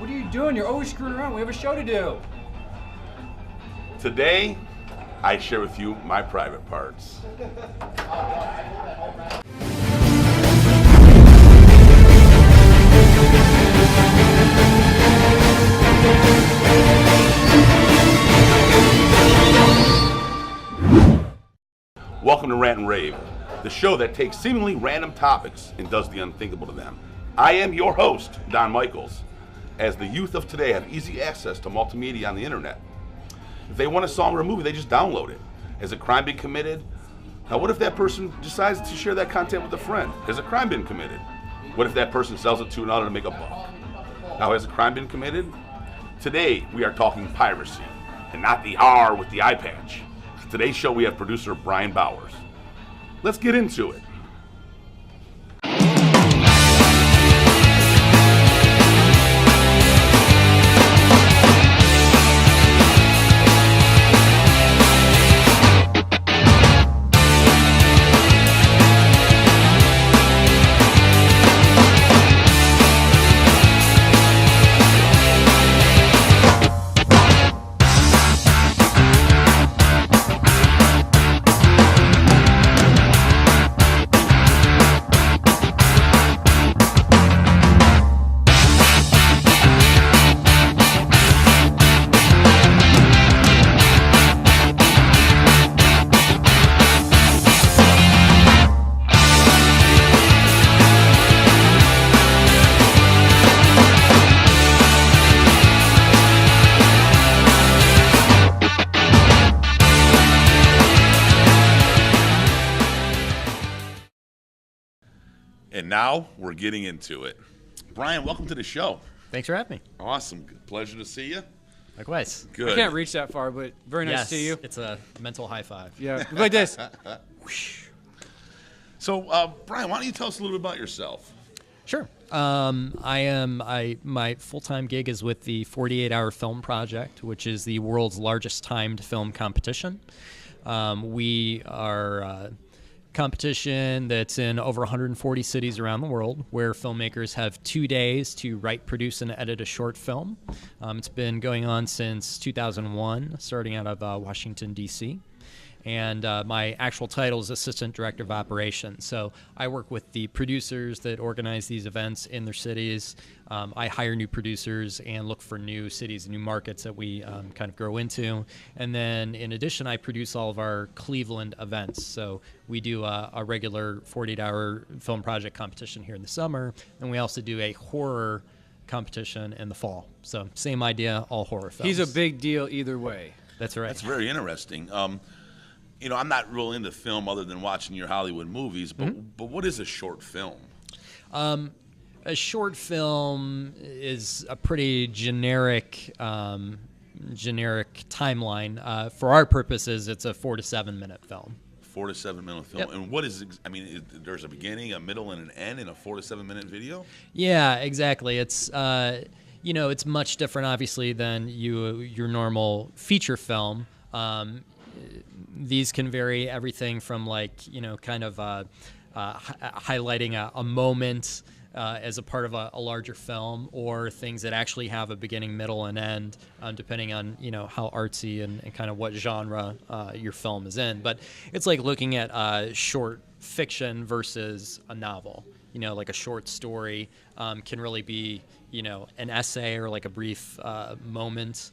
What are you doing? You're always screwing around. We have a show to do. Today, I share with you my private parts. Welcome to Rant Rave, the show that takes seemingly random topics and does the unthinkable to them. I am your host, Don Michaels. As the youth of today have easy access to multimedia on the internet, if they want a song or a movie, they just download it. Has a crime been committed? Now, what if that person decides to share that content with a friend? Has a crime been committed? What if that person sells it to another to make a buck? Now, has a crime been committed? Today, we are talking piracy, and not the R with the eye patch. For today's show, we have producer Brian Bowers. Let's get into it. And now we're getting into it. Brian, welcome to the show. Thanks for having me. Awesome. Pleasure to see you. Likewise. Good. I can't reach that far, but very nice to see you. It's a mental high five. Yeah, like this. So, Brian, why don't you tell us a little bit about yourself? Sure. My full-time gig is with the 48-Hour Film Project, which is the world's largest timed film competition. We are a competition that's in over 140 cities around the world, where filmmakers have 2 days to write, produce, and edit a short film. It's been going on since 2001, starting out of Washington, D.C., and my actual title is Assistant Director of Operations. So I work with the producers that organize these events in their cities. I hire new producers and look for new cities and new markets that we kind of grow into. And then in addition, I produce all of our Cleveland events. So we do a regular 48-hour film project competition here in the summer, and we also do a horror competition in the fall. So same idea, all horror films. He's a big deal either way. That's right. That's very interesting. You know, I'm not real into film other than watching your Hollywood movies, but what is a short film? A short film is a pretty generic timeline. For our purposes, it's a 4 to 7 minute film. 4 to 7 minute film. Yep. And what is, there's a beginning, a middle, and an end in a 4 to 7 minute video? Yeah, exactly. It's, it's much different, obviously, than your normal feature film. These can vary everything from highlighting a moment as a part of a larger film, or things that actually have a beginning, middle, and end, depending on how artsy and kind of what genre your film is in. But it's like looking at short fiction versus a novel. Like a short story can really be an essay or like a brief moment.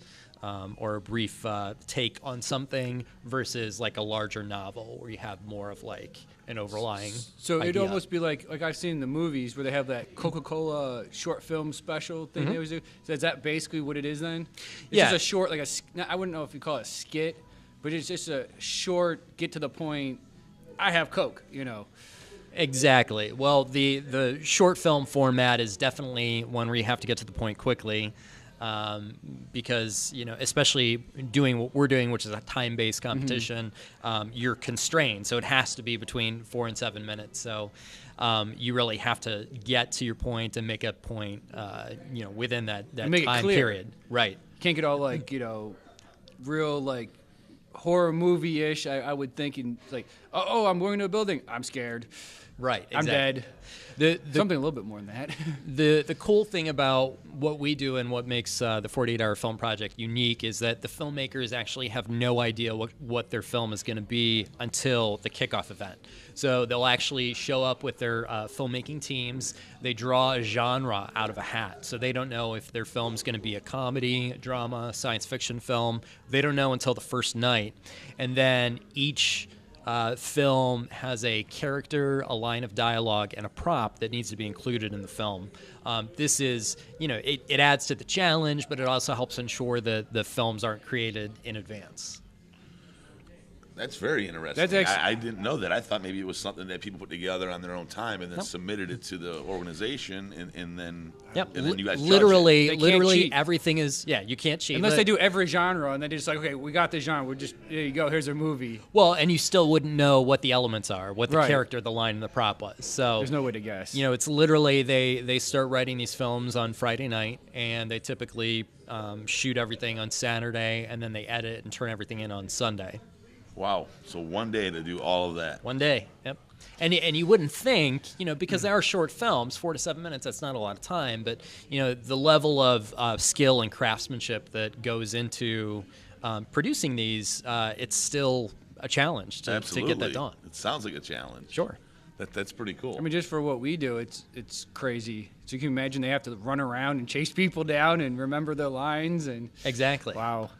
Or a brief take on something versus like a larger novel where you have more of like an overlying So idea. it'd almost be like I've seen in the movies where they have that Coca-Cola short film special thing they always do. So is that basically what it is then? It's just a short, I wouldn't know if you call it a skit, but it's just a short, get to the point, I have Coke, Exactly. Well, the short film format is definitely one where you have to get to the point quickly. Because, especially doing what we're doing, which is a time-based competition, you're constrained. So it has to be between 4 and 7 minutes. So you really have to get to your point and make a point, within that time period. Right. Can't get all real horror movie-ish. I would think, I'm going to a building. I'm scared. Right. Exactly. I'm dead. The Something a little bit more than that. The cool thing about what we do and what makes the 48-hour film project unique is that the filmmakers actually have no idea what their film is going to be until the kickoff event. So they'll actually show up with their filmmaking teams. They draw a genre out of a hat. So they don't know if their film's going to be a comedy, drama, science fiction film. They don't know until the first night. And then each film has a character, a line of dialogue, and a prop that needs to be included in the film. This is, it adds to the challenge, but it also helps ensure that the films aren't created in advance. That's very interesting. That's actually, I didn't know that. I thought maybe it was something that people put together on their own time and then submitted it to the organization, and then Yep. and then you guys literally judge it. They can't cheat. everything is you can't cheat unless but- they do every genre, and they're just like, okay, we got this genre. We're just, here you go. Here's a movie. Well, and you still wouldn't know what the elements are, what the Right. character, the line, and the prop was. So There's no way to guess. it's literally they start writing these films on Friday night, and they typically shoot everything on Saturday, and then they edit and turn everything in on Sunday. Wow. So one day to do all of that. One day, yep. And you wouldn't think, because they are short films, 4 to 7 minutes, that's not a lot of time, but, the level of skill and craftsmanship that goes into producing these, it's still a challenge to get that done. It sounds like a challenge. Sure. That's pretty cool. I mean, just for what we do, it's crazy. So you can imagine they have to run around and chase people down and remember their lines and Exactly. wow.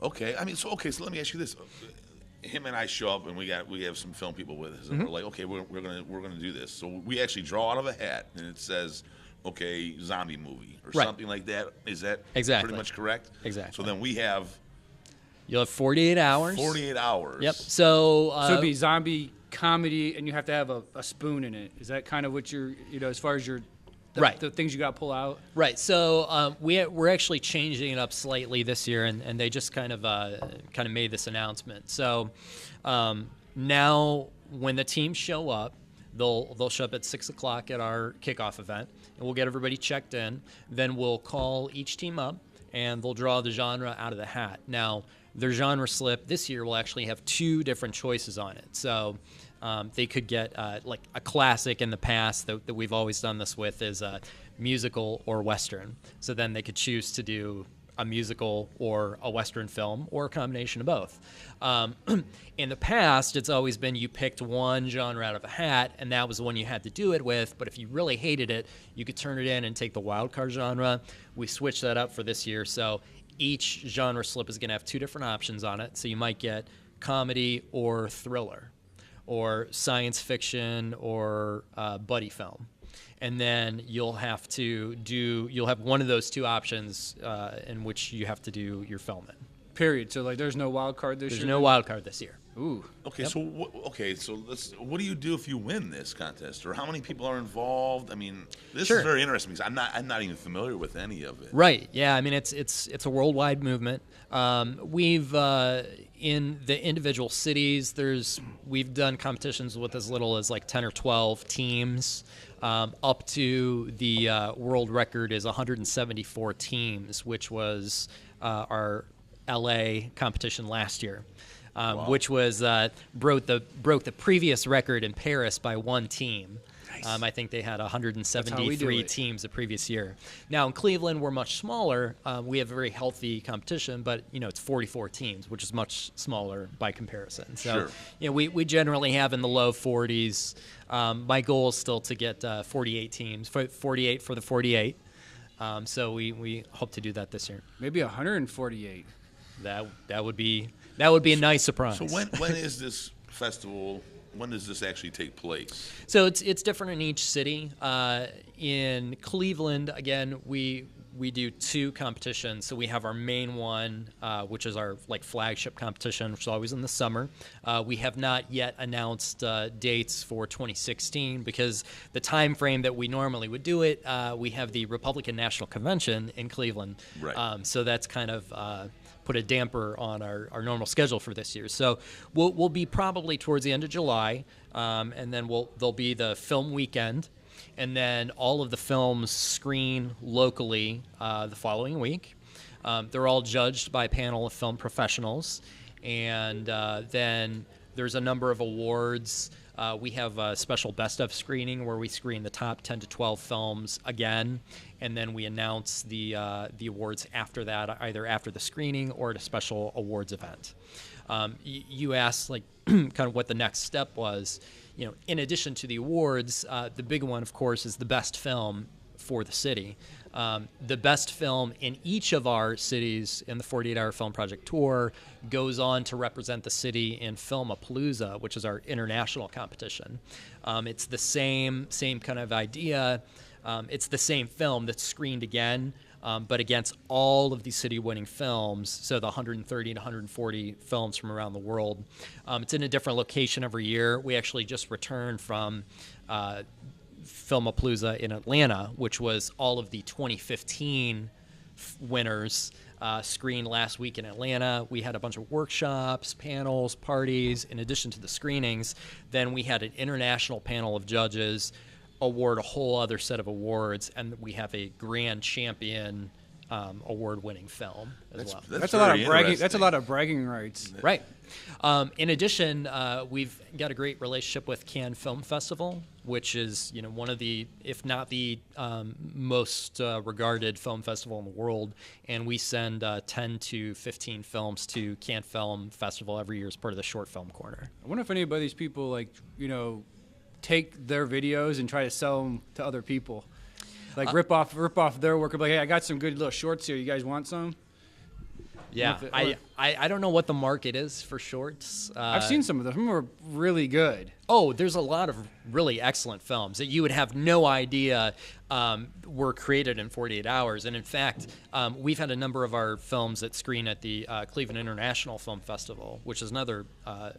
Okay. So let me ask you this. Him and I show up, and we have some film people with us, and we're like, okay, we're gonna do this. So we actually draw out of a hat, and it says, okay, zombie movie or Right. something like that. Is that Exactly. pretty much correct? Exactly. So then we have You'll have 48 hours. 48 hours. Yep. So So it'd be zombie comedy, and you have to have a spoon in it. Is that kind of what you're, as far as Right. the things you got to pull out? Right. So we're actually changing it up slightly this year, and they just kind of made this announcement. So now when the teams show up, they'll show up at 6 o'clock at our kickoff event, and we'll get everybody checked in. Then we'll call each team up, and they'll draw the genre out of the hat. Now their genre slip this year will actually have 2 different choices on it. So they could get like a classic in the past that we've always done this with is musical or Western. So then they could choose to do a musical or a Western film or a combination of both. In the past, it's always been you picked one genre out of a hat, and that was the one you had to do it with. But if you really hated it, you could turn it in and take the wild card genre. We switched that up for this year. So each genre slip is going to have 2 different options on it. So you might get comedy or thriller, or science fiction or buddy film. And then you'll have one of those 2 options in which you have to do your film in. Period. So, like, there's no wild card this year? There's no wild card this year. Ooh. Okay. So what do you do if you win this contest, or how many people are involved? I mean, this Sure. is very interesting because I'm not even familiar with any of it. Right. Yeah. I mean, it's a worldwide movement. We've in the individual cities, we've done competitions with as little as like 10 or 12 teams, up to the world record is 174 teams, which was our LA competition last year. Which was broke the previous record in Paris by 1 team. Nice. I think they had That's how we do 173 it. teams the previous year. Now in Cleveland, we're much smaller. We have a very healthy competition, but it's 44 teams, which is much smaller by comparison. So Sure. we generally have in the low 40s. My goal is still to get 48 teams, 48 for the 48. So we hope to do that this year. Maybe 148. That would be a nice surprise. So when is this festival? When does this actually take place? So it's different in each city. In Cleveland, again, we do 2 competitions. So we have our main one, which is our like flagship competition, which is always in the summer. We have not yet announced dates for 2016 because the time frame that we normally would do it, we have the Republican National Convention in Cleveland. Right. So that's kind of put a damper on our normal schedule for this year. So we'll be probably towards the end of July, and then there'll be the film weekend, and then all of the films screen locally the following week. They're all judged by a panel of film professionals, and then there's a number of awards We have a special best of screening where we screen the top 10 to 12 films again, and then we announce the awards after that, either after the screening or at a special awards event. You asked like kind of what the next step was. You know, in addition to the awards, the big one, of course, is the best film for the city. The best film in each of our cities in the 48-Hour Film Project Tour goes on to represent the city in Filmapalooza, which is our international competition. It's the same kind of idea. It's the same film that's screened again, but against all of these city-winning films, so the 130 to 140 films from around the world. It's in a different location every year. We actually just returned from Filmapalooza in Atlanta, which was all of the 2015 winners screened last week in Atlanta. We had a bunch of workshops, panels, parties, in addition to the screenings. Then we had an international panel of judges award a whole other set of awards, and we have a grand champion award-winning film as well. That's a lot of bragging. That's a lot of bragging rights. Right. In addition, we've got a great relationship with Cannes Film Festival, which is one of the, if not the most regarded film festival in the world, and we send 10 to 15 films to Cannes Film Festival every year as part of the Short Film Corner. I wonder if any of these people take their videos and try to sell them to other people, like rip off their work. Like, hey, I got some good little shorts here. You guys want some? Yeah, I don't know what the market is for shorts. I've seen some of them. Some are really good. Oh, there's a lot of really excellent films that you would have no idea were created in 48 hours. And in fact, we've had a number of our films that screen at the Cleveland International Film Festival, which is another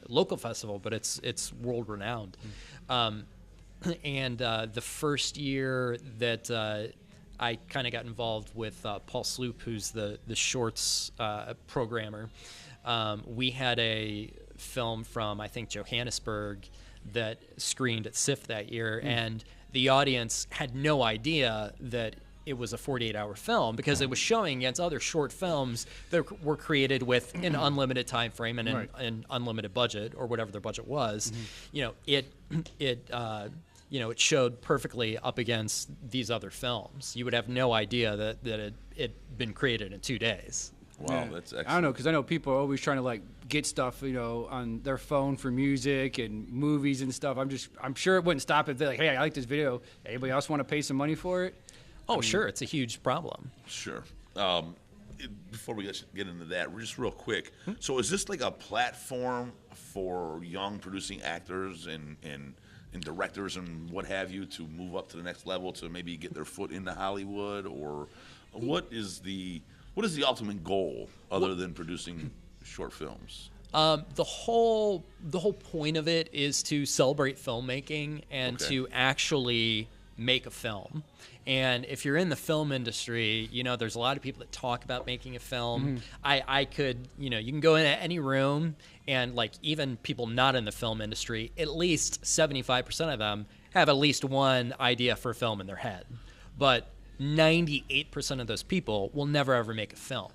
local festival, but it's world renowned. And the first year that I kind of got involved with Paul Sloop, who's the shorts programmer. We had a film from, I think, Johannesburg that screened at SIFF that year, and the audience had no idea that it was a 48-hour film because it was showing against other short films that were created with an unlimited time frame and an unlimited budget, or whatever their budget was. It showed perfectly up against these other films. You would have no idea that it'd been created in 2 days. Wow, that's excellent. I don't know, because I know people are always trying to get stuff, on their phone for music and movies and stuff. I'm sure it wouldn't stop if they're like, hey, I like this video. Anybody else want to pay some money for it? Sure, it's a huge problem. Sure. Before we get into that, just real quick. So is this like a platform for young producing actors and directors and what have you to move up to the next level, to maybe get their foot into Hollywood? Or what is the ultimate goal other than producing short films? The whole point of it is to celebrate filmmaking and to actually make a film. And if you're in the film industry, there's a lot of people that talk about making a film. I could, you can go in any room and even people not in the film industry, at least 75% of them have at least one idea for a film in their head. But 98% of those people will never ever make a film.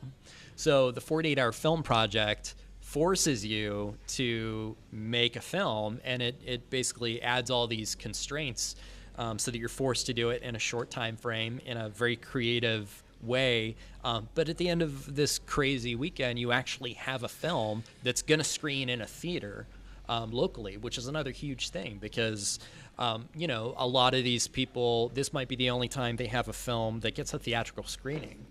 So the 48-Hour Film Project forces you to make a film, and it basically adds all these constraints so that you're forced to do it in a short time frame in a very creative way. But at the end of this crazy weekend, you actually have a film that's going to screen in a theater locally, which is another huge thing because, a lot of these people, this might be the only time they have a film that gets a theatrical screening.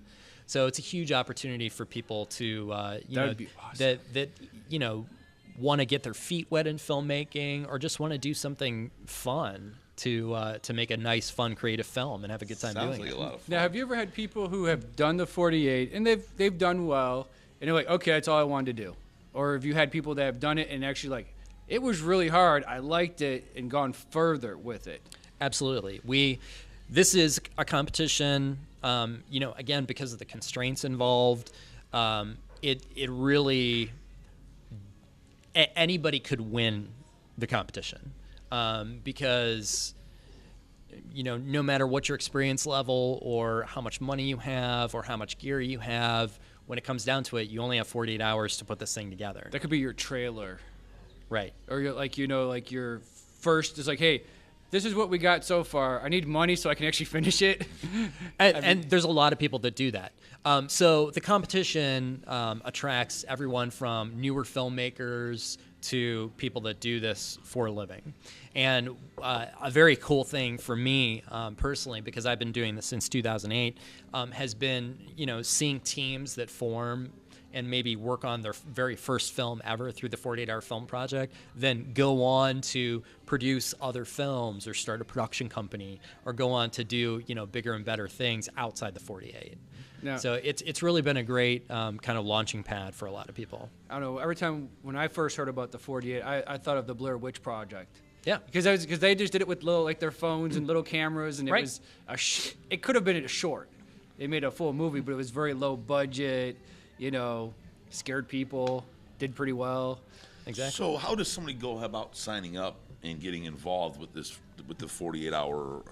So it's a huge opportunity for people to, That'd be awesome. that want to get their feet wet in filmmaking or just want to do something fun to make a nice, fun, creative film and have a good time doing it. Sounds like a lot of fun. Now, have you ever had people who have done the 48 and they've done well, and they're like, okay, that's all I wanted to do? Or have you had people that have done it and actually it was really hard, I liked it, and gone further with it? Absolutely. This is a competition, again, because of the constraints involved, it really, anybody could win the competition. Because, no matter what your experience level or how much money you have or how much gear you have, when it comes down to it, you only have 48 hours to put this thing together. That could be your trailer. Right. Or your first is like, hey, this is what we got so far. I need money so I can actually finish it. And there's a lot of people that do that. So the competition attracts everyone from newer filmmakers to people that do this for a living. And a very cool thing for me personally, because I've been doing this since 2008, has been, seeing teams that form and maybe work on their very first film ever through the 48-hour film project, then go on to produce other films or start a production company or go on to do, bigger and better things outside the 48. Yeah. So it's really been a great kind of launching pad for a lot of people. I don't know. Every time when I first heard about the 48, I thought of the Blair Witch Project. Yeah. Because they just did it with little, their phones and little cameras, and it Right. was it could have been a short. They made a full movie, but it was very low budget. Scared people, did pretty well. Exactly. So how does somebody go about signing up and getting involved with the 48-hour?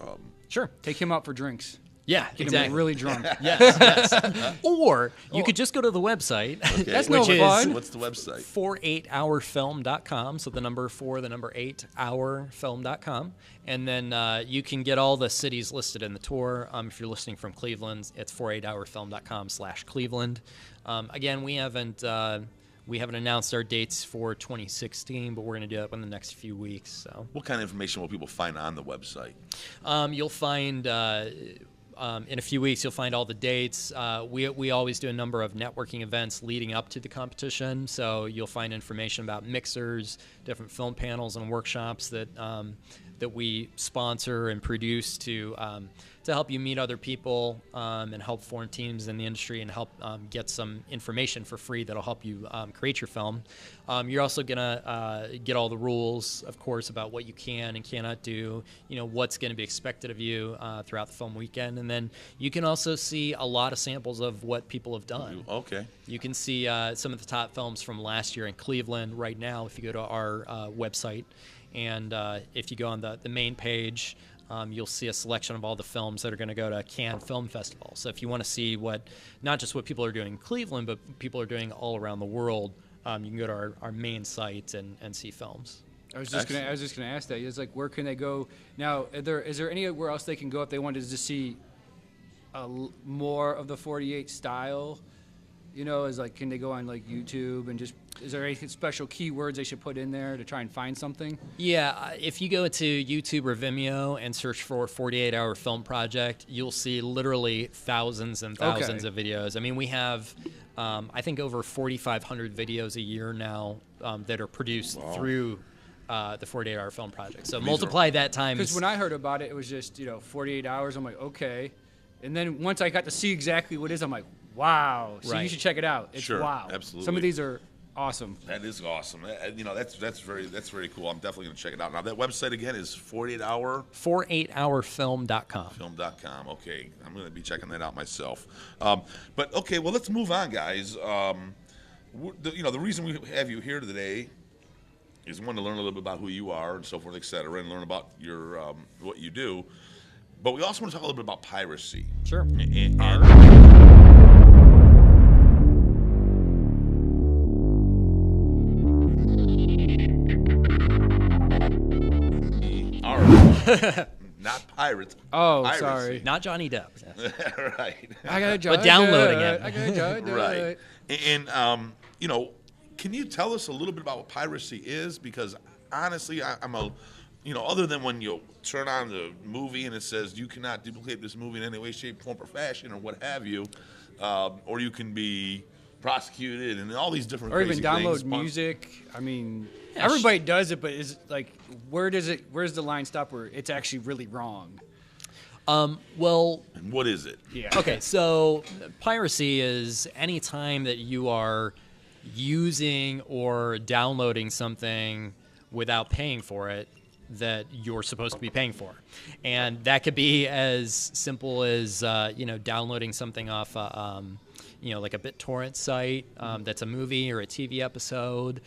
Sure. Take him out for drinks. Yeah, Get exactly. him really drunk. Yes. Or you could just go to the website. Okay. That's which no is fun. What's the website? 48hourfilm.com. So the number 4, the number 8, hourfilm.com. And then you can get all the cities listed in the tour. If you're listening from Cleveland, it's 48hourfilm.com/Cleveland. Again, we haven't announced our dates for 2016, but we're going to do that in the next few weeks. So What kind of information will people find on the website? you'll find in a few weeks, you'll find all the dates. We always do a number of networking events leading up to the competition, so you'll find information about mixers, different film panels and workshops that we sponsor and produce to help you meet other people and help form teams in the industry and help get some information for free that'll help you create your film. You're also going to get all the rules, of course, about what you can and cannot do, what's going to be expected of you throughout the film weekend. And then you can also see a lot of samples of what people have done. Okay. You can see some of the top films from last year in Cleveland right now if you go to our website. And if you go on the main page, you'll see a selection of all the films that are going to go to Cannes Film Festival. So if you want to see not just what people are doing in Cleveland, but people are doing all around the world, you can go to our main site and see films. I was just gonna ask that. It's like, where can they go now? Is there anywhere else they can go if they wanted to see more of the 48 style? Is like, can they go on like YouTube and just, is there any special keywords they should put in there to try and find something? Yeah, if you go to YouTube or Vimeo and search for 48-hour film project, you'll see literally thousands and thousands of videos. I mean, we have, I think, over 4,500 videos a year now that are produced through the 48-hour film project. So multiply that times. Because when I heard about it, it was just 48 hours. I'm like, okay. And then once I got to see exactly what it is, I'm like, wow. So you should check it out. It's Sure, wow. absolutely. Some of these are awesome. That is awesome. That's very cool. I'm definitely going to check it out. Now, that website again is 48hour? 48hourfilm.com. Film.com. Okay. I'm going to be checking that out myself. But, okay, well, let's move on, guys. The reason we have you here today is, one, to learn a little bit about who you are and so forth, et cetera, and learn about your what you do. But we also want to talk a little bit about piracy. Sure. And not pirates. Oh, piracy. sorry. Not Johnny Depp. Right. I got to judge But downloading it. I got to judge Right. And can you tell us a little bit about what piracy is? Because honestly, I'm a, other than when you turn on the movie and it says you cannot duplicate this movie in any way, shape, form, or fashion, or what have you, or you can be prosecuted and all these different or even crazy download things. music. I mean, Yeah, everybody does it, but is like, where's the line stop where it's actually really wrong? Well, And what is it? Yeah. okay, so piracy is any time that you are using or downloading something without paying for it that you're supposed to be paying for. And that could be as simple as, downloading something off like a BitTorrent site that's a movie or a TV episode,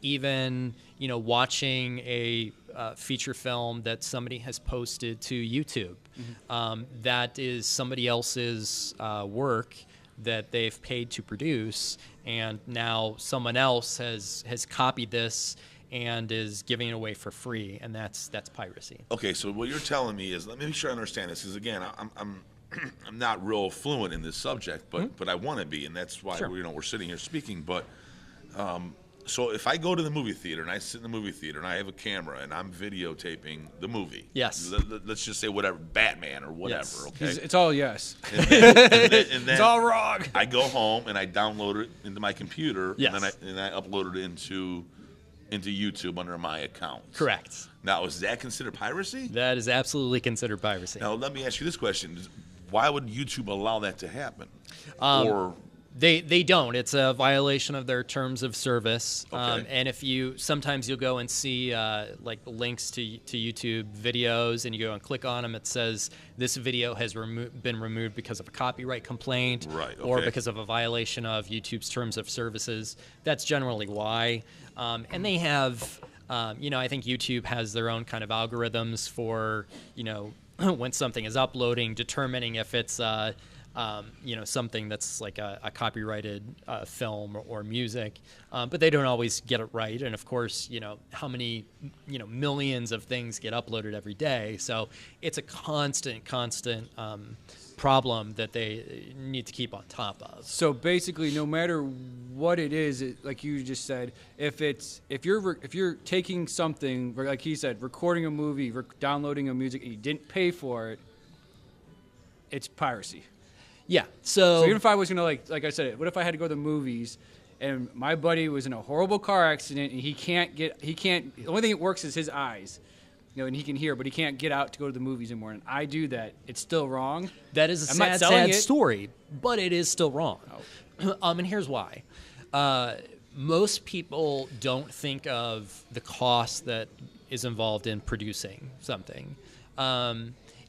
even, watching a feature film that somebody has posted to YouTube. That is somebody else's work that they've paid to produce, and now someone else has copied this and is giving it away for free, and that's piracy. Okay, so what you're telling me is, let me make sure I understand this, because again, I'm I'm not real fluent in this subject, but I want to be, and that's why we're sitting here speaking. But so if I go to the movie theater and I sit in the movie theater and I have a camera and I'm videotaping the movie, yes, let's just say whatever, Batman or whatever, yes. okay, it's all yes, and then it's all wrong. I go home and I download it into my computer, yes, and then I upload it into YouTube under my account. Correct. Now, is that considered piracy? That is absolutely considered piracy. Now, let me ask you this question. Why would YouTube allow that to happen? They don't. It's a violation of their terms of service. Okay. And if sometimes you'll go and see like links to YouTube videos, and you go and click on them. It says this video has been removed because of a copyright complaint, right? Okay. Or because of a violation of YouTube's terms of services. That's generally why. And they have, I think YouTube has their own kind of algorithms for, when something is uploading, determining if it's something that's like a copyrighted film or music, but they don't always get it right. And of course, how many, millions of things get uploaded every day. So it's a constant problem that they need to keep on top of. So basically, no matter what it is, like you just said, if you're taking something, like he said, recording a movie, downloading a music, and you didn't pay for it, it's piracy. Yeah. So even if I was gonna like I said, what if I had to go to the movies and my buddy was in a horrible car accident and he can't the only thing that works is his eyes, and he can hear, but he can't get out to go to the movies anymore, and I do that, it's still wrong. That is a sad story, but it is still wrong. And here's why. Most people don't think of the cost that is involved in producing something.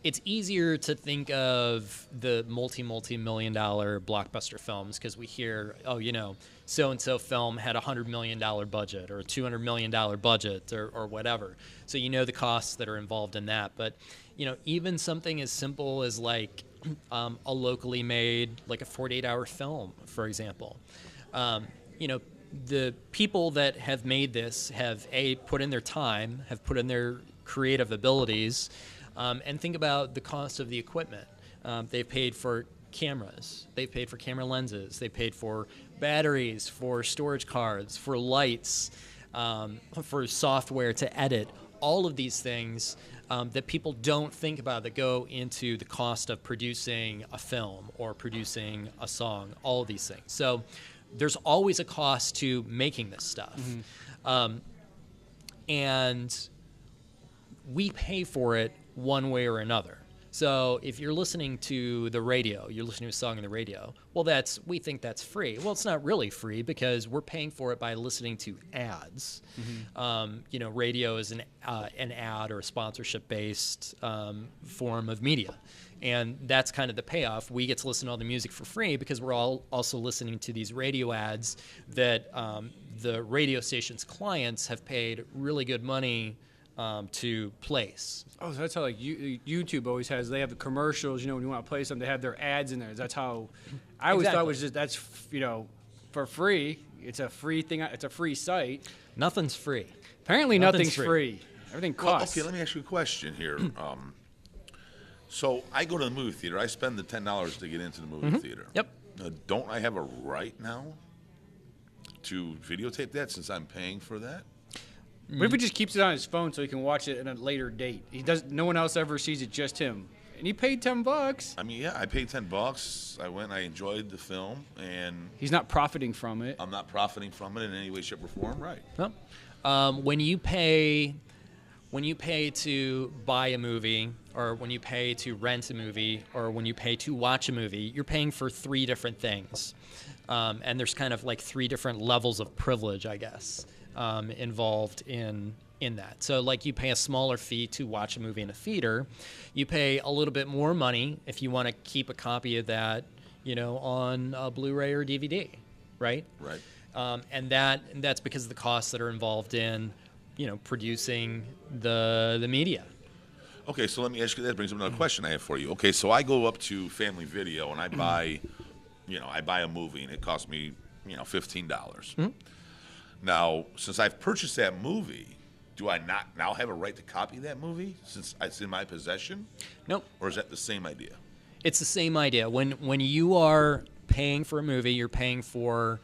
It's easier to think of the multi-million dollar blockbuster films because we hear, so-and-so film had a $100 million budget or a $200 million budget or whatever. So the costs that are involved in that. But, even something as simple as like a locally made, like a 48-hour film, for example. The people that have made this have, put in their time, have put in their creative abilities, and think about the cost of the equipment. They've paid for cameras. They've paid for camera lenses. They paid for batteries, for storage cards, for lights, for software to edit. All of these things that people don't think about that go into the cost of producing a film or producing a song, all of these things. So there's always a cost to making this stuff. Mm-hmm. And we pay for it one way or another. So if you're listening to the radio, you're listening to a song on the radio, well, we think that's free. Well, it's not really free because we're paying for it by listening to ads. Mm-hmm. Radio is an ad or a sponsorship-based form of media. And that's kind of the payoff. We get to listen to all the music for free because we're all also listening to these radio ads that the radio station's clients have paid really good money to place. Oh, so that's how like YouTube always has. They have the commercials. When you want to play something, they have their ads in there. That's how I always thought it was just that's for free. It's a free thing. It's a free site. Nothing's free. Apparently, nothing's free. Everything costs. Okay, let me ask you a question here. So I go to the movie theater. I spend the $10 to get into the movie theater. Yep. Don't I have a right now to videotape that since I'm paying for that? What if he just keeps it on his phone so he can watch it at a later date? No one else ever sees it, just him. And he paid $10. I mean, yeah, I paid $10. I went, I enjoyed the film, and he's not profiting from it. I'm not profiting from it in any way, shape, or form, right? No. When you pay to buy a movie, or when you pay to rent a movie, or when you pay to watch a movie, you're paying for three different things. And there's kind of like three different levels of privilege, I guess, involved in that. So like you pay a smaller fee to watch a movie in a theater. You pay a little bit more money if you want to keep a copy of that, on a Blu-ray or DVD, right? Right. And that's because of the costs that are involved in, producing the media. Okay, so let me ask you, that brings up another question I have for you. Okay, so I go up to Family Video and I buy, I buy a movie and it costs me, $15. Mm-hmm. Now, since I've purchased that movie, do I not now have a right to copy that movie since it's in my possession? Nope. Or is that the same idea? It's the same idea. When you are paying for a movie, you're paying for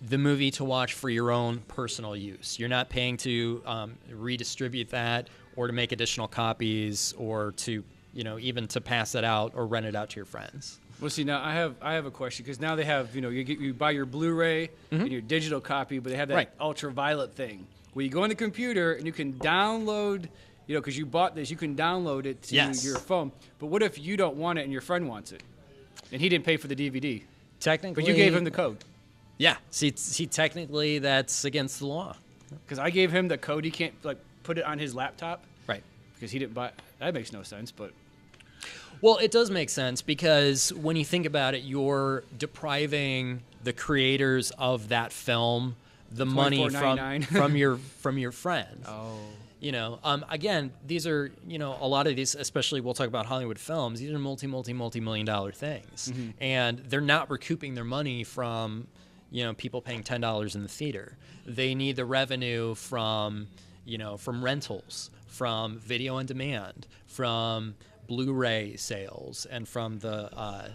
the movie to watch for your own personal use. You're not paying to redistribute that or to make additional copies or to, even to pass it out or rent it out to your friends. Well, see, now I have a question because now they have, you buy your Blu-ray and your digital copy, but they have that ultraviolet thing where you go on the computer and you can download, because you bought this, you can download it to your phone. But what if you don't want it and your friend wants it, and he didn't pay for the DVD? Technically, but you gave him the code. Yeah. See, technically that's against the law. Because I gave him the code, he can't put it on his laptop. Right. Because he didn't buy. That makes no sense, but. Well, it does make sense because when you think about it, you're depriving the creators of that film the money from your friends. Oh. Again, these are, a lot of these, especially we'll talk about Hollywood films, these are multi-million-dollar things. Mm-hmm. And they're not recouping their money from, people paying $10 in the theater. They need the revenue from rentals, from video on demand, from Blu-ray sales, and from the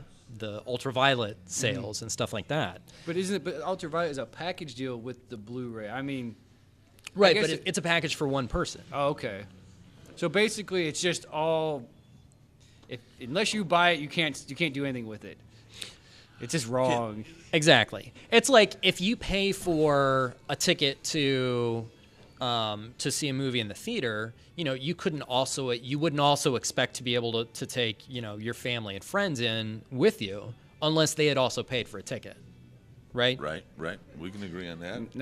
ultraviolet sales and stuff like that. But but ultraviolet is a package deal with the Blu-ray. I mean, right, but it's a package for one person. Oh, okay. So basically, it's just all. Unless you buy it, you can't do anything with it. It's just wrong. Exactly. It's like if you pay for a ticket to see a movie in the theater, you wouldn't also expect to be able to take, your family and friends in with you unless they had also paid for a ticket, right? Right. We can agree on that.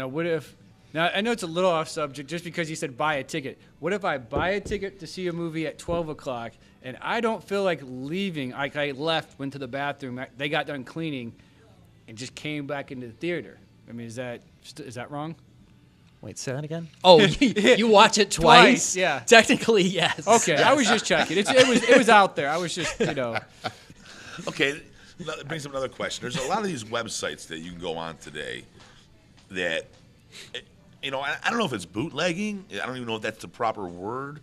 Now, I know it's a little off subject just because you said buy a ticket. What if I buy a ticket to see a movie at 12 o'clock and I don't feel like leaving? Like I left, went to the bathroom, they got done cleaning, and just came back into the theater. I mean, is that wrong? Wait, say that again? Oh, you watch it twice? Yeah. Technically, yes. Okay, I was just checking. It was out there. I was just, Okay, that brings up another question. There's a lot of these websites that you can go on today that, I don't know if it's bootlegging. I don't even know if that's the proper word,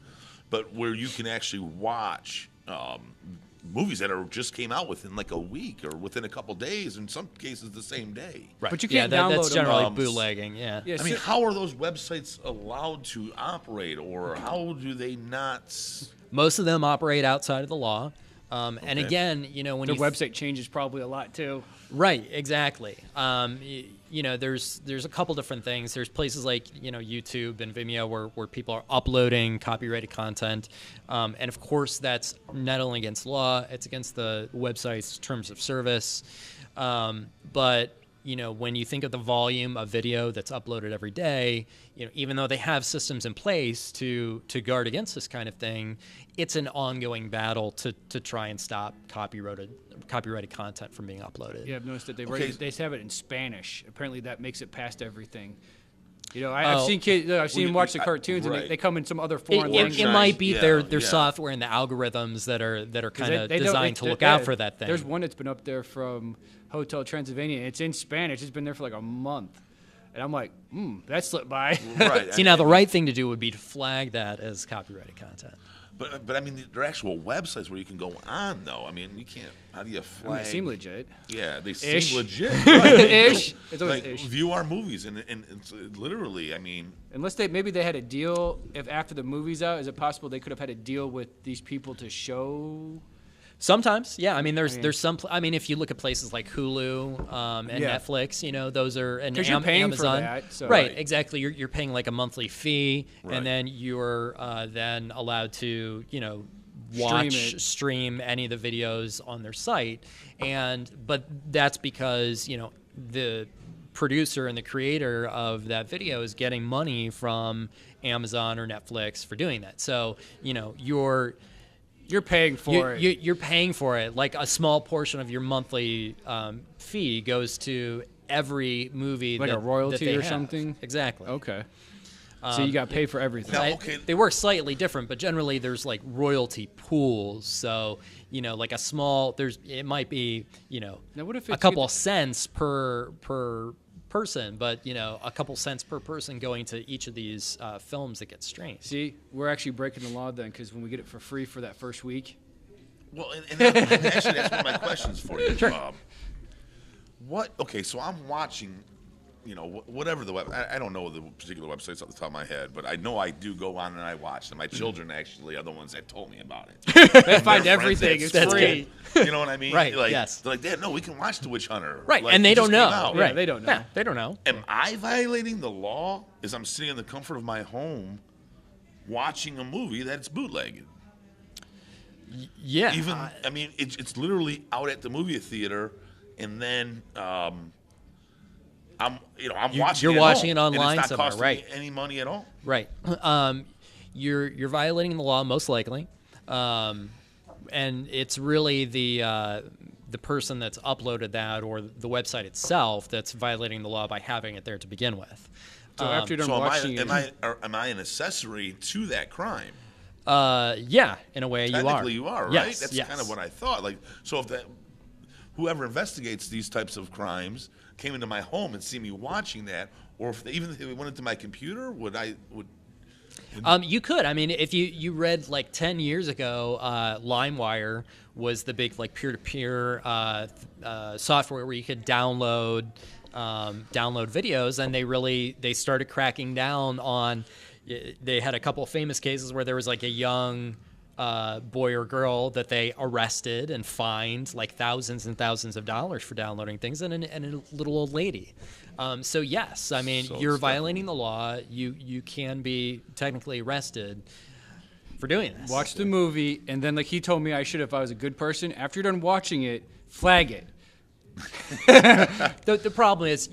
but where you can actually watch movies that just came out within like a week or within a couple days, in some cases the same day. Right. But you can't download that's generally them. bootlegging, yeah. I mean, how are those websites allowed to operate, or how do they not? Most of them operate outside of the law. And again, when the website changes probably a lot too. Right, exactly. There's a couple different things. There's places like YouTube and Vimeo where people are uploading copyrighted content, and of course that's not only against law, it's against the website's terms of service. But when you think of the volume of video that's uploaded every day, even though they have systems in place to guard against this kind of thing, it's an ongoing battle to try and stop copyrighted content from being uploaded. Yeah, I've noticed that they have it in Spanish. Apparently, that makes it past everything. I've seen kids. I've seen them watch the cartoons, and they come in some other foreign language. It might be their software and the algorithms that are kind of designed to look out for that thing. There's one that's been up there from Hotel Transylvania. It's in Spanish. It's been there for like a month. And I'm like, that slipped by. Right. See, now the right thing to do would be to flag that as copyrighted content. But I mean, there are actual websites where you can go on, though. I mean, you can't. How do you flag? They seem legit. Yeah, they Ish. seem legit. Right? Ish. It's always like, ish. view our movies, and it's literally, I mean. Unless maybe they had a deal. If after the movie's out, is it possible they could have had a deal with these people to show? Sometimes, yeah. I mean, there's some. I mean, if you look at places like Hulu and Netflix, those are and you're paying Amazon. for that. So. Right, exactly. You're paying like a monthly fee, Right. and then you're then allowed to stream any of the videos on their site, but that's because the producer and the creator of that video is getting money from Amazon or Netflix for doing that. So You're paying for it. You're paying for it. Like a small portion of your monthly fee goes to every movie, like a royalty that they or have. something. Exactly. Okay. So you got to pay for everything. Now, okay. They work slightly different, but generally there's like royalty pools. So like a small, it might be Now, what if a it's couple cents per person, but a couple cents per person going to each of these films that get streamed. See, we're actually breaking the law then, because when we get it for free for that first week. Well, and actually, that's one of my questions for you, Bob. Okay, so I'm watching, whatever the web. I don't know the particular websites off the top of my head, but I know I do go on and I watch them. My children actually are the ones that told me about it. They find everything. It's free. You know what I mean? Right. Yes. They're like, Dad, no, we can watch The Witch Hunter. Right. Like, and they don't know. Yeah, Right. they don't know. Yeah, they don't know. Am I violating the law as I'm sitting in the comfort of my home watching a movie that's bootlegged? Yeah. Even it's literally out at the movie theater, and then I'm watching. You're watching it online and it's not somewhere, costing right? me any money at all. Right. You're violating the law most likely, and it's really the person that's uploaded that or the website itself that's violating the law by having it there to begin with. So after you're done watching it, am I an accessory to that crime? Yeah, in a way you are. Technically, you are, right? Yes, That's yes. kind of what I thought. Like, so if whoever investigates these types of crimes came into my home and see me watching that, or even if they went into my computer, would? You could. I mean, if you read like 10 years ago, LimeWire was the big like peer-to-peer software where you could download videos, and they started cracking down on. They had a couple of famous cases where there was like a young boy or girl that they arrested and fined like thousands and thousands of dollars for downloading things, and a little old lady. So yes, I mean, you're violating the law. You can be technically arrested for doing this. watch the movie, and then like he told me I should, if I was a good person, after you're done watching it, flag it. The problem is,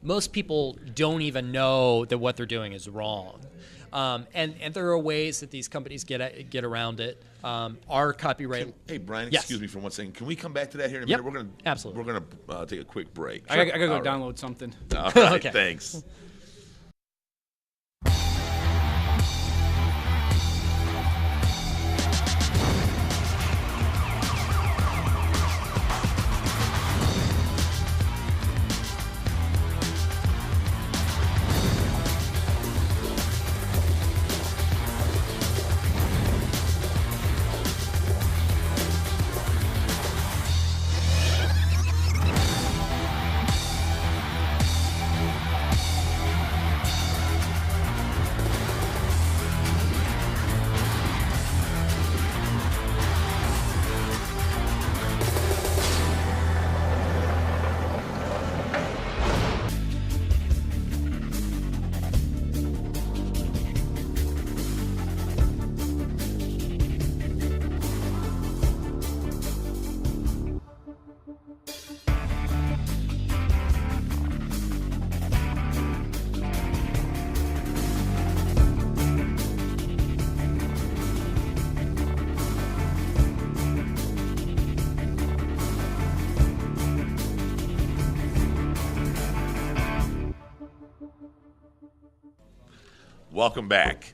most people don't even know that what they're doing is wrong. And there are ways that these companies get around it. Our copyright. Hey, Brian, Yes. excuse me for one second. Can we come back to that here in a Yep, minute? absolutely. We're gonna take a quick break. I gotta go All right. download something. All right, Okay. thanks. Welcome back.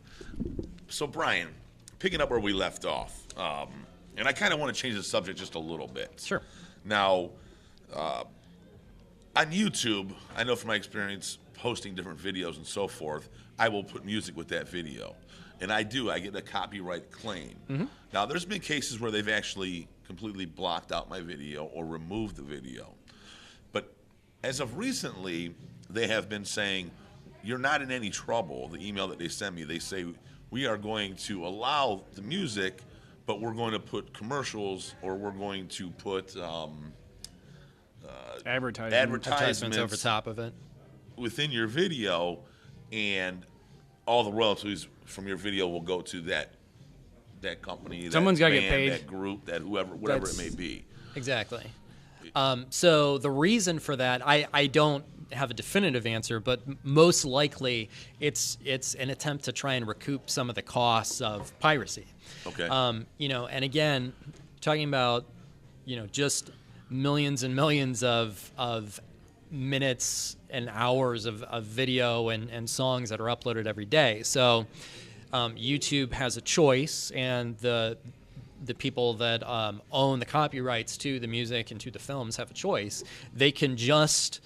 So, Brian, picking up where we left off, and I kind of want to change the subject just a little bit. Sure. Now, on YouTube, I know from my experience posting different videos and so forth, I will put music with that video. And I get a copyright claim. Mm-hmm. Now, there's been cases where they've actually completely blocked out my video or removed the video. But as of recently, they have been saying, you're not in any trouble. The email that they send me, they say, we are going to allow the music, but we're going to put commercials, or we're going to put Advertisements over top of it within your video, and all the royalties from your video will go to that company, Someone's got gotta to get paid. that group, that whatever it may be. exactly. So the reason for that, I don't have a definitive answer, but most likely it's an attempt to try and recoup some of the costs of piracy. Okay. And again, talking about, just millions and millions of minutes and hours of video and songs that are uploaded every day. So YouTube has a choice, and the people that own the copyrights to the music and to the films have a choice. They can just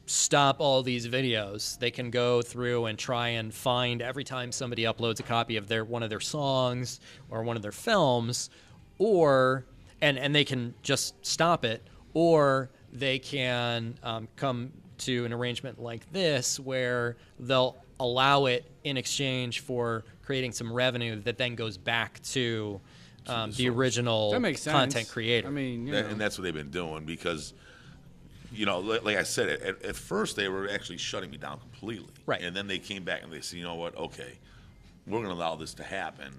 stop all these videos. They can go through and try and find every time somebody uploads a copy of one of their songs or one of their films, or and they can just stop it, or they can come to an arrangement like this where they'll allow it in exchange for creating some revenue that then goes back to the original That makes sense. content creator. I mean, And that's what they've been doing because, like I said, at first they were actually shutting me down completely. Right. And then they came back and they said, you know what, okay, we're going to allow this to happen,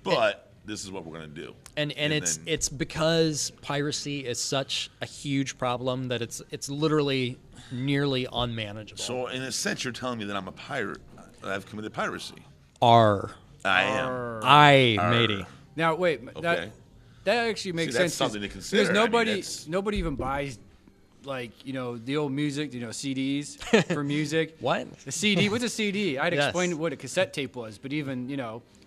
but this is what we're going to do. And it's because piracy is such a huge problem that it's literally nearly unmanageable. So in a sense, you're telling me that I'm a pirate. I've committed piracy. I am. Matey. now wait, Okay. that actually makes that's sense. something to consider. Because I mean, nobody even buys like the old music, CDs for music. What? The CD? What's a CD? I'd Yes. explain what a cassette tape was, but even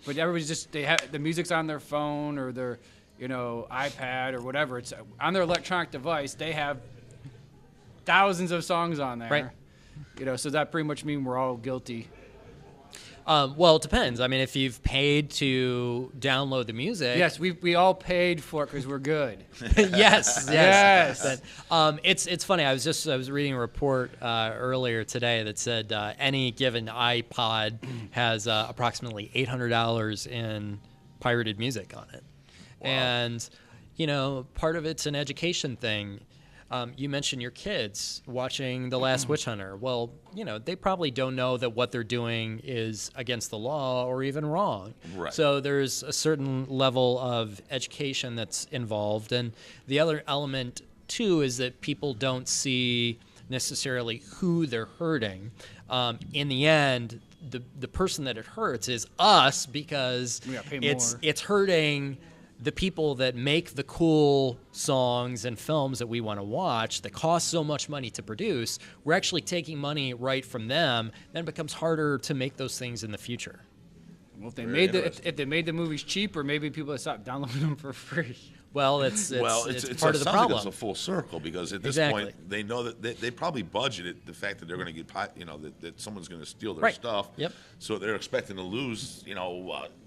but everybody's just they have the music's on their phone or their iPad or whatever. It's on their electronic device. They have thousands of songs on there. Right. So that pretty much means we're all guilty. Well, it depends. I mean, if you've paid to download the music, Yes, we all paid for it because we're good. yes. Yes. But, it's funny. I was reading a report earlier today that said any given iPod has approximately $800 in pirated music on it, and part of it's an education thing. You mentioned your kids watching The Last Witch Hunter. Well, they probably don't know that what they're doing is against the law or even wrong. Right. So there's a certain level of education that's involved. And the other element, too, is that people don't see necessarily who they're hurting. In the end, the person that it hurts is us because We gotta pay it's more. it's hurting the people that make the cool songs and films that we want to watch that cost so much money to produce. We're actually taking money right from them. Then it becomes harder to make those things in the future. Well, if they Very made interesting. if they made the movies cheaper, maybe people would stop downloading them for free. Well, it's part of the sounds like problem. it's a full circle because at this Exactly. point they know that they probably budgeted the fact that they're going to get that someone's going to steal their Right. stuff. Yep. So they're expecting to lose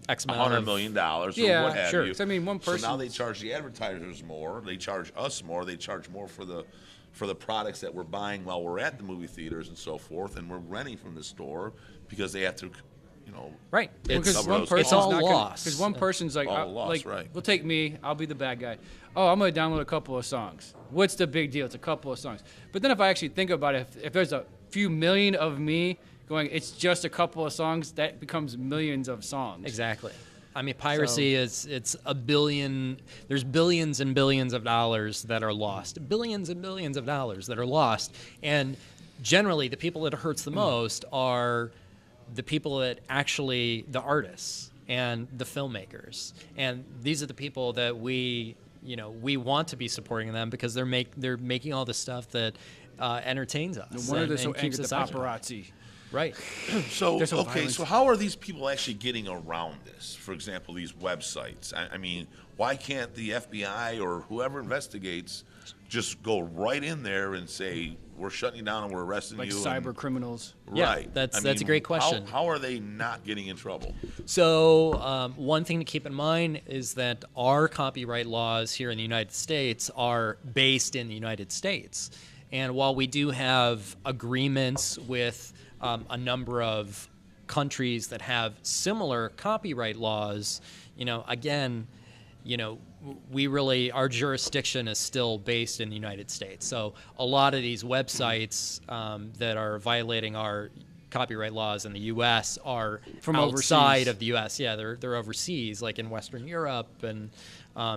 X amount $100 of- million or Yeah, what have sure. you. So, I mean, one So now person- they charge the advertisers more. They charge us more. They charge more for the products that we're buying while we're at the movie theaters and so forth, and we're renting from the store because they have to. Right. Because cover one those person's costs. all not loss. Because one person's like, All loss, right. We'll take me. I'll be the bad guy. Oh, I'm going to download a couple of songs. What's the big deal? It's a couple of songs. But then if I actually think about it, if there's a few million of me going, it's just a couple of songs, that becomes millions of songs. Exactly. I mean, piracy it's a billion. There's billions and billions of dollars that are lost. Billions and billions of dollars that are lost. And generally, the people that it hurts the most are the people that actually, the artists and the filmmakers. And these are the people that we want to be supporting them because they're making all the stuff that entertains us. No wonder they're so keeps angry at us the occupied. paparazzi. Right. So There's no okay, violence. so how are these people actually getting around this? For example, these websites. I mean, why can't the FBI or whoever investigates just go right in there and say we're shutting you down and we're arresting Like you? cyber criminals. Yeah, Right. that's a great question. How are they not getting in trouble? So one thing to keep in mind is that our copyright laws here in the United States are based in the United States. And while we do have agreements with a number of countries that have similar copyright laws, we really, our jurisdiction is still based in the United States. So a lot of these websites that are violating our copyright laws in the U.S. are From outside overseas. of the U.S. Yeah, they're overseas, like in Western Europe and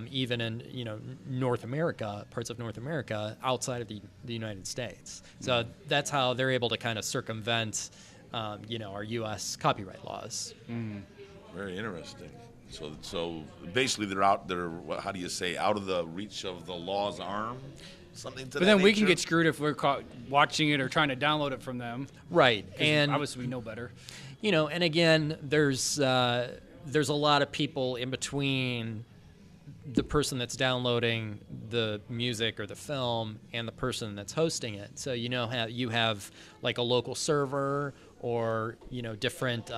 even in North America, parts of North America outside of the United States. So that's how they're able to kind of circumvent our U.S. copyright laws. Very interesting. So basically, they're out. How do you say, out of the reach of the law's arm? Something to But that then we can nature? get screwed if we're caught watching it or trying to download it from them. Right, 'Cause and obviously we know better. and again, there's a lot of people in between the person that's downloading the music or the film and the person that's hosting it. So you know how you have like a local server or different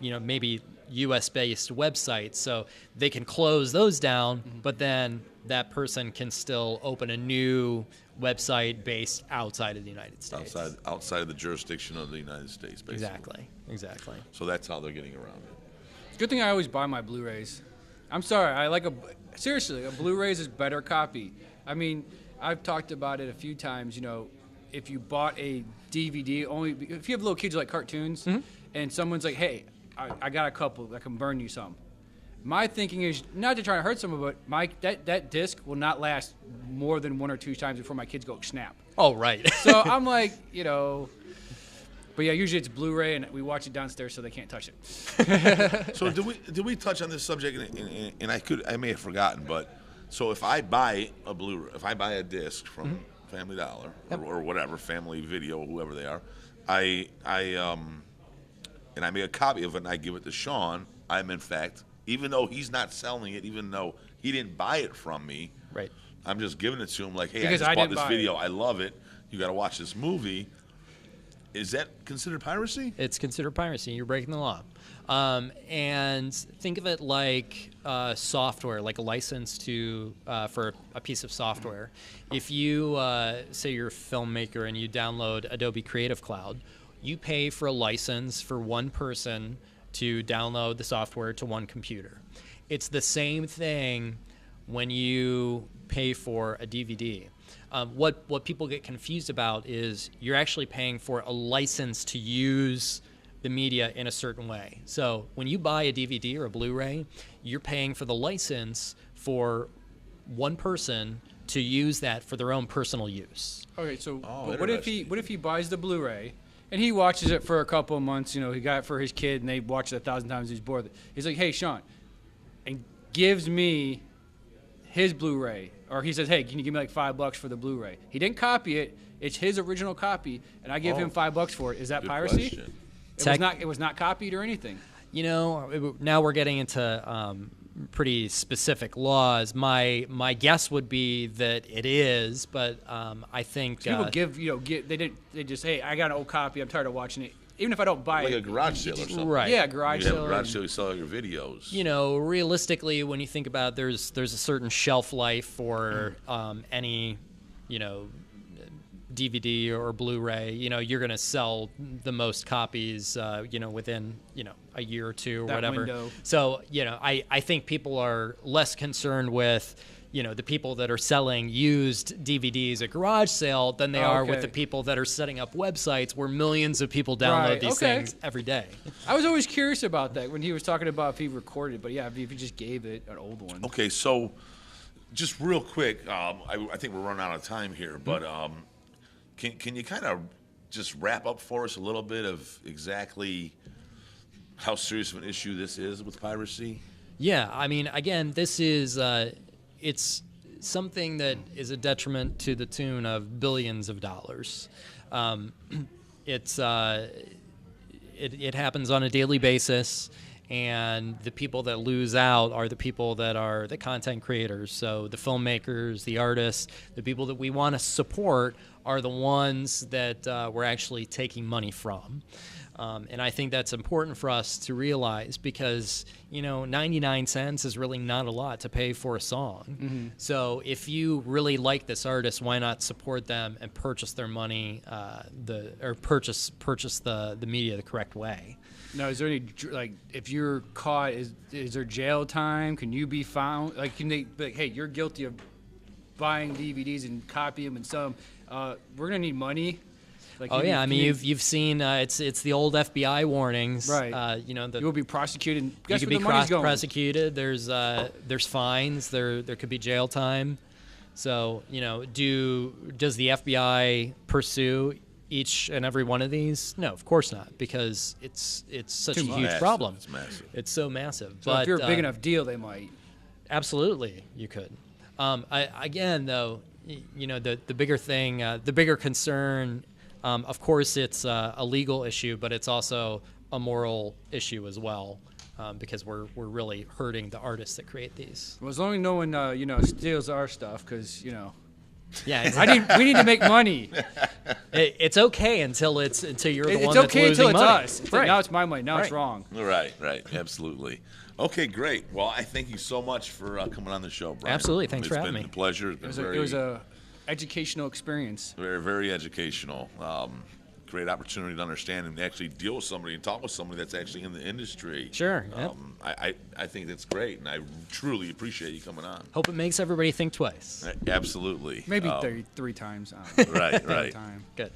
maybe US-based websites. So they can close those down, but then that person can still open a new website based outside of the United States. Outside of the jurisdiction of the United States, basically. Exactly. So that's how they're getting around it. It's a good thing I always buy my Blu-rays. I'm sorry, seriously, a Blu-rays is better copy. I mean, I've talked about it a few times, if you bought a DVD, if you have little kids who like cartoons, and someone's like, hey, I got a couple, I can burn you some. My thinking is not to try to hurt someone, but that disc will not last more than 1 or 2 times before my kids go snap. Oh, right. So I'm like, but yeah, usually it's Blu-ray, and we watch it downstairs so they can't touch it. So did we touch on this subject? And I may have forgotten, but so if I buy a Blu-ray, if I buy a disc from Family Dollar or whatever, Family Video, whoever they are, and I make a copy of it and I give it to Sean, I'm in fact, even though he's not selling it, even though he didn't buy it from me, Right. I'm just giving it to him like, hey, Because I I just bought didn't this buy video. I love it. You got to watch this movie. Is that considered piracy? It's considered piracy. You're breaking the law. And think of it like software, like a license for a piece of software. If you say you're a filmmaker and you download Adobe Creative Cloud, you pay for a license for one person to download the software to one computer. It's the same thing when you pay for a DVD. What people get confused about is you're actually paying for a license to use the media in a certain way. So when you buy a DVD or a Blu-ray, you're paying for the license for one person to use that for their own personal use. Okay, so what if he buys the Blu-ray and he watches it for a couple of months? He got it for his kid and they watch it 1,000 times. He's bored. He's like, hey, Sean, and gives me his Blu-ray, or he says, hey, can you give me like $5 for the Blu-ray? He didn't copy it. It's his original copy, and I give him $5 for it. Is that Good piracy? question. It was not copied or anything. Now we're getting into pretty specific laws. My guess would be that it is, but I think People they just, hey, I got an old copy. I'm tired of watching it. Even if I don't buy Like it. a garage sale or something. Right. Yeah, garage You have sale. a garage sale, you sell your videos. Realistically, when you think about it, there's a certain shelf life for any, DVD or Blu-ray. You're going to sell the most copies, within, a year or two or That whatever. window. So, I think people are less concerned with, the people that are selling used DVDs at garage sale than they are with the people that are setting up websites where millions of people download these things every day. I was always curious about that when he was talking about if he recorded, but yeah, if he just gave it an old one. Okay, so just real quick, I think we're running out of time here, but can you kind of just wrap up for us a little bit of exactly how serious of an issue this is with piracy? Yeah, I mean, again, this is it's something that is a detriment to the tune of billions of dollars. It happens on a daily basis, and the people that lose out are the people that are the content creators. So the filmmakers, the artists, the people that we want to support are the ones that we're actually taking money from. And I think that's important for us to realize because, 99 cents is really not a lot to pay for a song. Mm-hmm. So if you really like this artist, why not support them and purchase their money, purchase the media the correct way? Now, is there any, if you're caught, is there jail time? Can you be found? Can they be like, hey, you're guilty of buying DVDs and copying them and sell them. We're going to need money. I mean, you've seen it's the old FBI warnings, right? You will be prosecuted. You could be prosecuted. There's fines. There could be jail time. So does the FBI pursue each and every one of these? No, of course not, because it's such a huge problem. It's massive. It's so massive. So but if you're a big enough deal, they might. Absolutely, you could. Again, though, the bigger thing, the bigger concern. Of course, it's a legal issue, but it's also a moral issue as well. because we're really hurting the artists that create these. Well, as long as no one steals our stuff, because Yeah, exactly. we need to make money. It's okay until you're the It's one okay that's losing until it's money. us. It's like, now it's my money. Now it's wrong. Right, absolutely. Okay, great. Well, I thank you so much for coming on the show, Brian. Absolutely. Thanks for having me. It's been a pleasure. It's been It was a educational experience. very, very educational. Great opportunity to understand and actually deal with somebody and talk with somebody that's actually in the industry. Sure. Yep. I think that's great, and I truly appreciate you coming on. Hope it makes everybody think twice. Absolutely. Maybe three times. Right. Time. Good.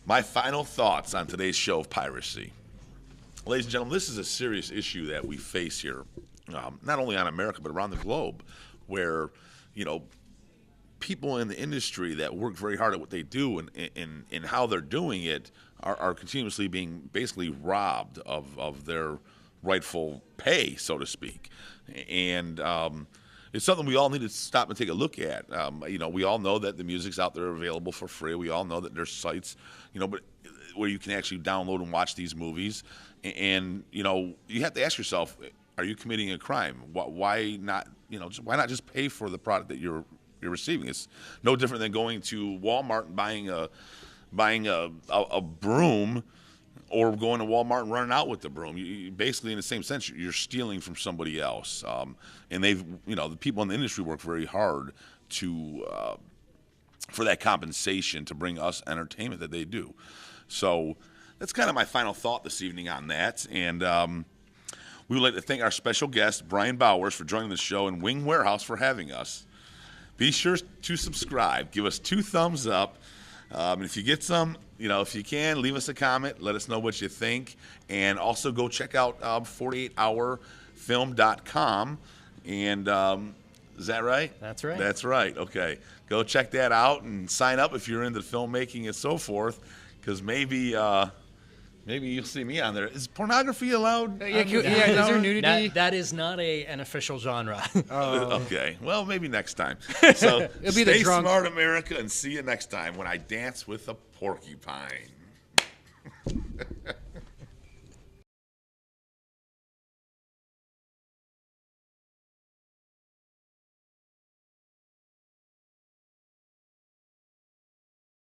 My final thoughts on today's show of Piracy. Ladies and gentlemen, this is a serious issue that we face here, not only on America, but around the globe, where, people in the industry that work very hard at what they do and how they're doing it are continuously being basically robbed of their rightful pay, so to speak. And it's something we all need to stop and take a look at. We all know that the music's out there available for free. We all know that there's sites, but where you can actually download and watch these movies. And, you have to ask yourself, are you committing a crime? Why not, why not just pay for the product that you're receiving? It's no different than going to Walmart and buying a broom, or going to Walmart and running out with the broom. You basically, in the same sense, you're stealing from somebody else. And they've, the people in the industry work very hard for that compensation to bring us entertainment that they do. So that's kind of my final thought this evening on that. And we would like to thank our special guest, Brian Bowers, for joining the show, and Wing Warehouse for having us. Be sure to subscribe. Give us 2 thumbs up. And if you get some, if you can, leave us a comment. Let us know what you think. And also go check out 48hourfilm.com. And is that right? That's right. That's right. Okay. Go check that out and sign up if you're into filmmaking and so forth, because maybe you'll see me on there. Is pornography allowed? Is there nudity? That is not an official genre. Okay. Well, maybe next time. So It'll be stay the drunk. smart, America, and see you next time when I dance with a porcupine.